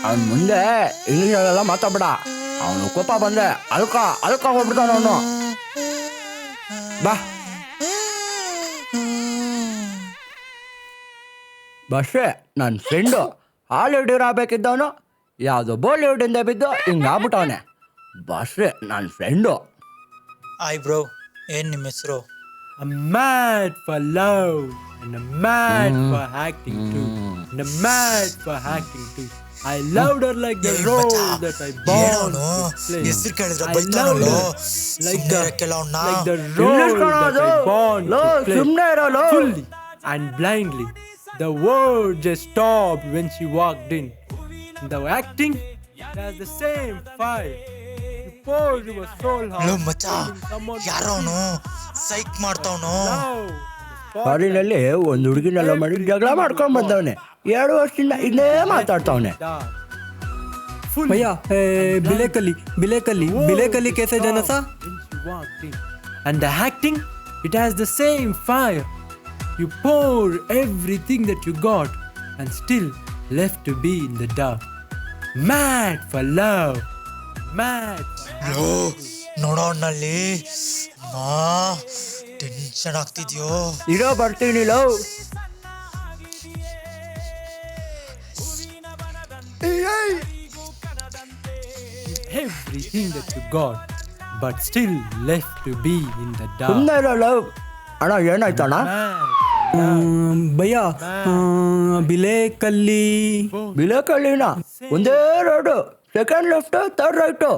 ಅವನ ಮುಂದೆ ಇಂಗ್ಲೀಷಲ್ಲೆಲ್ಲ ಮಾತಾಡ್ಬೇಡ. ಅವನು ಕೋಪ ಬಂದೆ ಅಲ್ಕ ಹೋಗ್ಬಿಡ್ತಾನ ಅವನು. ಬಾ ಬಸ್ಸೇ ನನ್ನ ಫ್ರೆಂಡು ಹಾಲಿವುಡ್ ಆಗ್ಬೇಕಿದ್ದವನು ಯಾವುದೋ ಬಾಲಿವುಡಿಂದ ಬಿದ್ದು ಹಿಂಗೆ ಆಗ್ಬಿಟ್ಟವನೆ. ಬಸ್ಸೇ ನನ್ನ ಫ್ರೆಂಡು. ಹಾಯ್ ಬ್ರೋ, ಏನು ನಿಮ್ಮ ಹೆಸರು? I'm mad for love and I'm mad for acting too. And I'm mad for acting too. I loved her like the role that I born to play. ಹೆಸರು ಕೇಳಿದ್ರೆ I ಬೈತಾನಲ್ಲ, loved her like the English role that I born to play. ಸುಮ್ಮನೆ ಇರೋಲ್ಲ. Fully and blindly. The world just stopped when she walked in. The acting has the same fire. Before she was soul low heart. ಮಚ್ಚ, ಯಾರವನು ಸೈಕ್ ಮಾಡ್ತಾವನು? ಫಾರಿನಲ್ಲಿ ಒಂದು ಹುಡುಗಿನೆಲ್ಲ ಮಾಡಿ ಜಗಳ ಮಾಡ್ಕೊಂಡು ಬಂದವನೆ. 2 ವರ್ಷದಿಂದ ಇದೇ ಮಾತಾಡ್ತಾವನೆ. भैया बिलेकली कैसे जाना सा? And the acting, it has the same fire. You pour everything that you got and still left to be in the dark. Mad for love. Mad for ಲೋ ನೋಡೋಣ್ಣಲ್ಲಿ ಟೆನ್ಷನ್ ಆಗ್ತಿದ್ಯೋ? ಇರೋ ಬರ್ತೀನಿ love. everything that you got but still left to be in the dark. ಸುಮ್ಮನೆ ಇರೋ love. ಅಣ್ಣ ಏನಾಯ್ತಣ್ಣ? Mad. भैया बिलेकली ಬಿಲೇಕಲ್ಲಿನ ಒಂದೇ road, second left third right.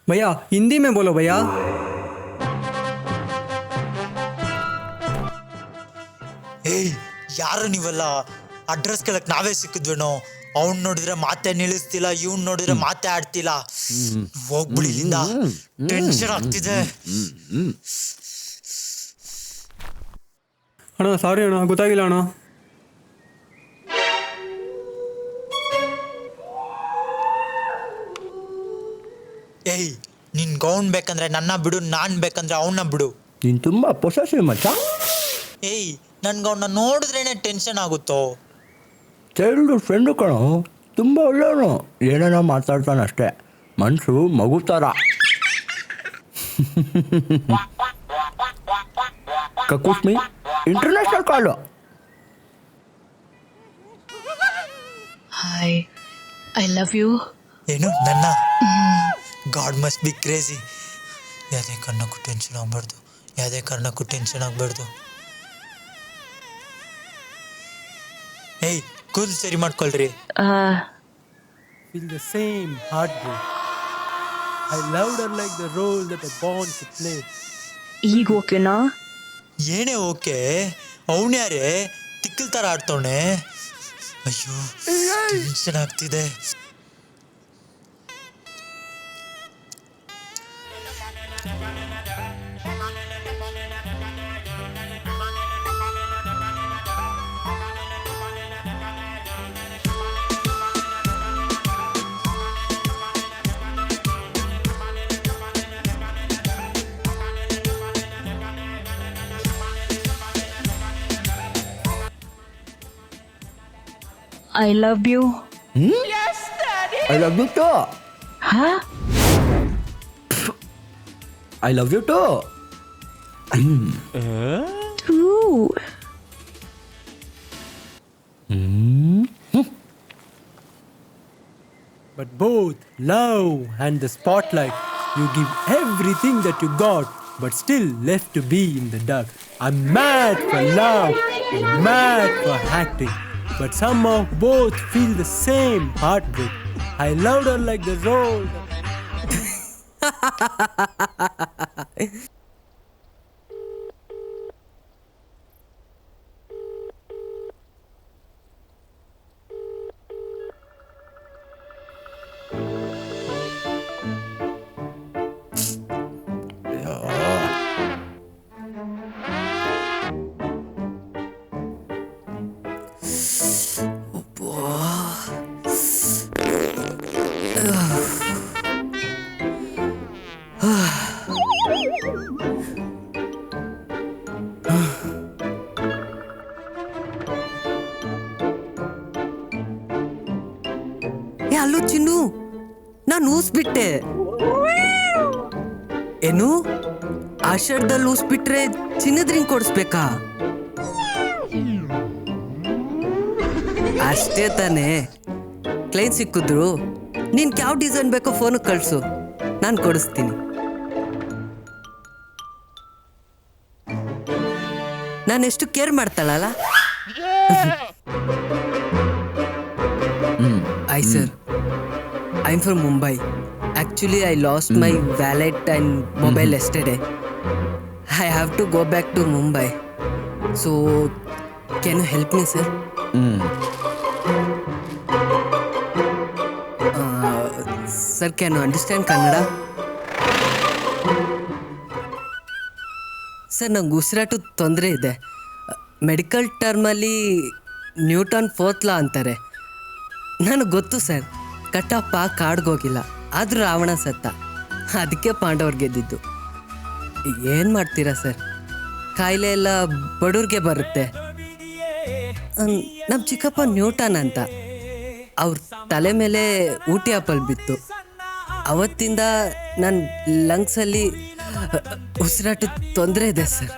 भैया हिंदी में बोलो भैया. ಏಯ್, ಯಾರು ನೀವೆಲ್ಲ? ಅಡ್ರೆಸ್ ಕೇಳಕ್ ನಾವೇ ಸಿಕ್ಕಿದ್ವೇನೋ? ಅವ್ನ್ ನೋಡಿದ್ರೆ ಮಾತೆ ನಿಲ್ಲಿಸ್ತಿಲ್ಲ, ಇವ್ನ್ ನೋಡಿದ್ರೆ ಮಾತೆ ಆಡ್ತಿಲ್ಲ. ಹೋಗ್ಬಿಡಿ ಇಲ್ಲಿಂದ, ಟೆನ್ಷನ್ ಆಗ್ತಿದೆ. ಅಣ್ಣ ಸಾರಿ ಅಣ್ಣ, ಗೊತ್ತಾಗಿಲ್ಲ ಅಣ್ಣ. ಏಯ್, ನಿನ್ ಗೌನ್ ಬೇಕಂದ್ರೆ ನನ್ನ ಬಿಡು, ನಾನ್ ಬೇಕಂದ್ರೆ ಅವನ್ನ ಬಿಡು. ನೀನು ತುಂಬ ಪೊಸೆಸಿವ್ ಮಚ್ಚ. ಏಯ್, ನನ್ಗೆ ಅವನ್ನ ನೋಡಿದ್ರೇನೆ ಟೆನ್ಷನ್ ಆಗುತ್ತೋ? ಚೈಲ್ಡ್ಹುಡ್ ಫ್ರೆಂಡು ಕಣೋ, ತುಂಬ ಒಳ್ಳೆಯವನು. ಏನೇನೋ ಮಾತಾಡ್ತಾನಷ್ಟೇ, ಮನಸ್ಸು ಮಗು ಥರ. ಕಕುಸ್ಮಿ international call. Hi, I love you. ಏನು ನನ್ನ? God must be crazy. ಯಾವುದೇ ಕಾರಣಕ್ಕೂ ಟೆನ್ಷನ್ ಆಗಬಾರ್ದು. ಏಯ್, ಕೂದಲು ಸರಿ ಮಾಡ್ಕೊಳ್ರಿ. Feel the same heartbreak. I loved her like the role that I born to play. ಈಗ ಓಕೆನಾ? ಏನೇ ಓಕೆ, ಅವನ್ಯಾರೇ ತಿಕ್ಕಲ್ ಥರ ಆಡ್ತವನೆ. ಅಯ್ಯೋ, ಟೆನ್ಷನ್ ಆಗ್ತಿದೆ. I love you. I love you too. Huh? I love you too. True. But both love and the spotlight, you give everything that you got, but still left to be in the dark. I'm mad for love, I'm mad for acting, but somehow both feel the same heartbreak. I loved her like the role. ಬಿಟ್ಟೆ. ಏನು ಆಷಾಢದಲ್ಲಿ ಊಸ್ಬಿಟ್ರೆ ಚಿನ್ನದ ring ಕೊಡಿಸ್ಬೇಕಾ? ಅಷ್ಟೇ ತಾನೇ. Client ಸಿಕ್ಕಿದ್ರು ನೀನ್ ಯಾವ design ಬೇಕೋ phone ಕಳ್ಸು, ನಾನು ಕೊಡಿಸ್ತೀನಿ. ನಾನು ಎಷ್ಟು care ಮಾಡ್ತಾಳಲ್ಲ. Hi sir, I'm from Mumbai. Actually, I lost my wallet and mobile yesterday. I have to go back to Mumbai. So, can you help me, sir? Sir, can you understand Kannada? Sir ನಂಗೆ ಉಸಿರಾಟದ ತೊಂದರೆ ಇದೆ. Medical ಟರ್ಮಲ್ಲಿ Newton fourth ಲಾ ಅಂತಾರೆ. ನನಗೆ ಗೊತ್ತು sir, ಕಟ್ಟಪ್ಪ ಕಾಡ್ಗೋಗಿಲ್ಲ, ಆದರೂ ರಾವಣ ಸತ್ತ, ಅದಕ್ಕೆ ಪಾಂಡವ್ರು ಗೆದ್ದಿದ್ದು. ಏನು ಮಾಡ್ತೀರಾ ಸರ್, ಕಾಯಿಲೆ ಎಲ್ಲ ಬಡವ್ರಿಗೆ ಬರುತ್ತೆ. ನಮ್ಮ ಚಿಕ್ಕಪ್ಪ ನ್ಯೂಟನ್ ಅಂತ, ಅವ್ರ ತಲೆ ಮೇಲೆ ಊಟಿ ಆಪಲ್ ಬಿತ್ತು. ಅವತ್ತಿಂದ ನನ್ನ ಲಂಗ್ಸಲ್ಲಿ ಉಸಿರಾಟದ ತೊಂದರೆ ಇದೆ ಸರ್.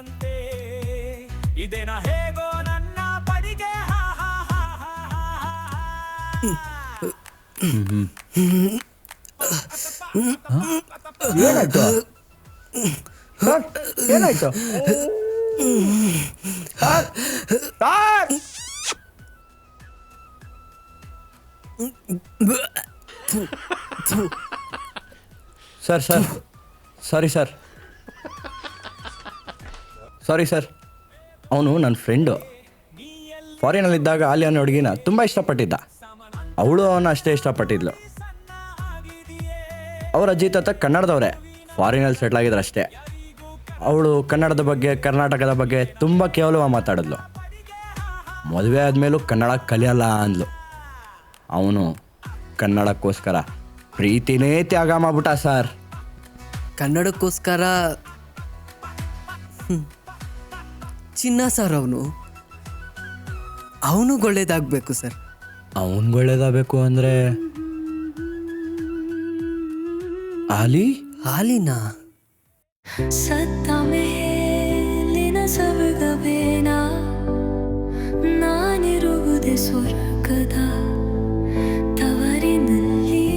ಏನಾಯ್ತು ಸರ್? ಏನಾಯ್ತು sir? Sir sorry sir, sorry sir. ಅವನು ನನ್ನ ಫ್ರೆಂಡು. ಫಾರಿನಲ್ಲಿದ್ದಾಗ ಆಲಿಯಾ ಅನ್ನೋ ಹುಡುಗಿನ ತುಂಬ ಇಷ್ಟಪಟ್ಟಿದ್ದ. ಅವಳು ಅವನ ಅಷ್ಟೇ ಇಷ್ಟಪಟ್ಟಿದ್ಲು. ಅವ್ರ ಅಜ್ಜಿ ತಾತ ಕನ್ನಡದವರೇ, ಫಾರಿನಲ್ಲಿ ಸೆಟ್ಲ್ ಆಗಿದ್ರು ಅಷ್ಟೇ. ಅವಳು ಕನ್ನಡದ ಬಗ್ಗೆ, ಕರ್ನಾಟಕದ ಬಗ್ಗೆ ತುಂಬ ಕೇವಲವಾಗಿ ಮಾತಾಡಿದ್ಲು. ಮದುವೆ ಆದಮೇಲೂ ಕನ್ನಡ ಕಲಿಯಲ್ಲ ಅಂದ್ಲು. ಅವನು ಕನ್ನಡಕ್ಕೋಸ್ಕರ ಪ್ರೀತಿನೇ ತ್ಯಾಗ ಮಾಡ್ಬಿಟ್ಟ ಸರ್. ಕನ್ನಡಕ್ಕೋಸ್ಕರ ಚಿನ್ನ ಸರ್. ಅವನು ಒಳ್ಳೇದಾಗಬೇಕು ಸರ್. ಅವನ್ಗೆ ಒಳ್ಳೇದಾಗಬೇಕು ಅಂದರೆ ಹಾಲಿನಾ? ಸತ್ತ ಮೇಲಿನ ಸವಗವೇನ ನಾನಿರುವುದೇ ಸ್ವರ್ಗದ ತವರಿನಲ್ಲಿ.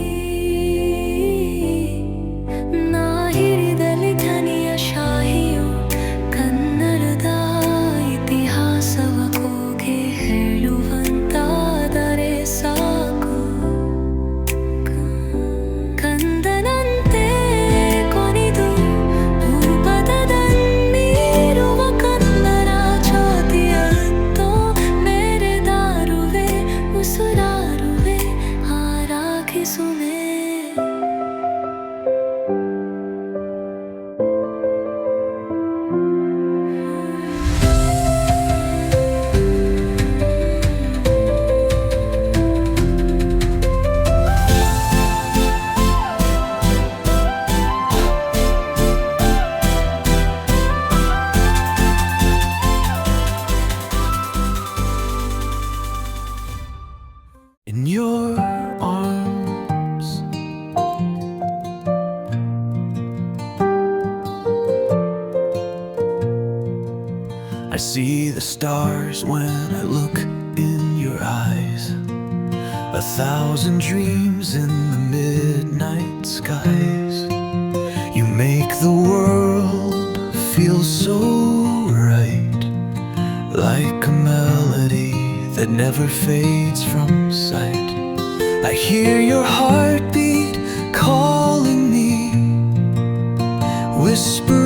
ನಾ ಹಿರಿದಲ್ಲಿ ಧನಿಯ ಶಾಹಿಯು ಕನ್ನಡದ ಇತಿಹಾಸವ ಕೂಗೆ ಹೇಳುವಂತಾದರೆ ಸಾಕು. ಕಂದನಂತೆ ಕೊನಿದು ಭೂಪದದಲ್ಲಿರುವ Kannada ಜ್ಯೋತಿಯತ್ತೋ ಮೇರೆದಾರುವೆ ಉಸುರಾರುವೆ ಆರಾಗಿಸುವೆ. In your arms, I see the stars when I look in your eyes. 1,000 dreams in the midnight skies. You make the world feel so right, like a melody that never fades from sight. I hear your heartbeat calling me, whisper